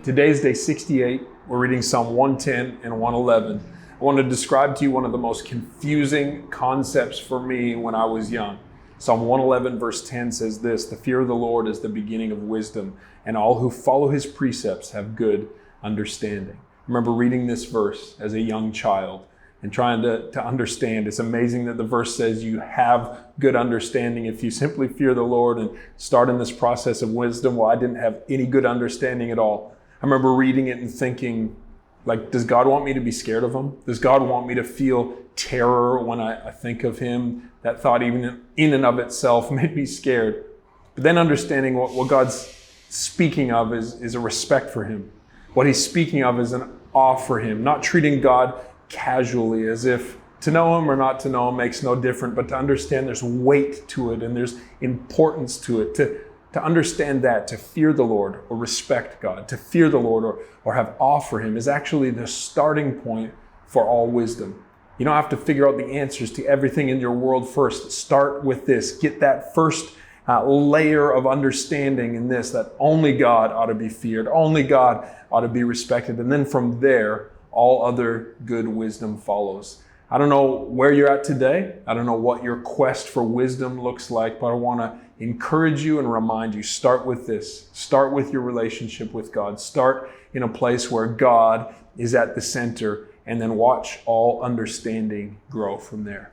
Today's day 68. We're reading Psalm 110 and 111. I want to describe to you one of the most confusing concepts for me when I was young. Psalm 111 verse 10 says this: "The fear of the Lord is the beginning of wisdom, and all who follow his precepts have good understanding." I remember reading this verse as a young child and trying to understand. It's amazing that the verse says you have good understanding if you simply fear the Lord and start in this process of wisdom. Well, I didn't have any good understanding at all. I remember reading it and thinking, like, does God want me to be scared of him? Does God want me to feel terror when I think of him? That thought, even in and of itself, made me scared. But then understanding what God's speaking of is a respect for him. What he's speaking of is an awe for him, not treating God casually as if to know him or not to know him makes no difference, but to understand there's weight to it and there's importance to it. To understand that, to fear the Lord or respect God, to fear the Lord or have awe for him is actually the starting point for all wisdom. You don't have to figure out the answers to everything in your world first. Start with this. Get that first layer of understanding in this, that only God ought to be feared, only God ought to be respected. And then from there, all other good wisdom follows. I don't know where you're at today. I don't know what your quest for wisdom looks like, but I want to encourage you and remind you, start with this. Start with your relationship with God. Start in a place where God is at the center, and then watch all understanding grow from there.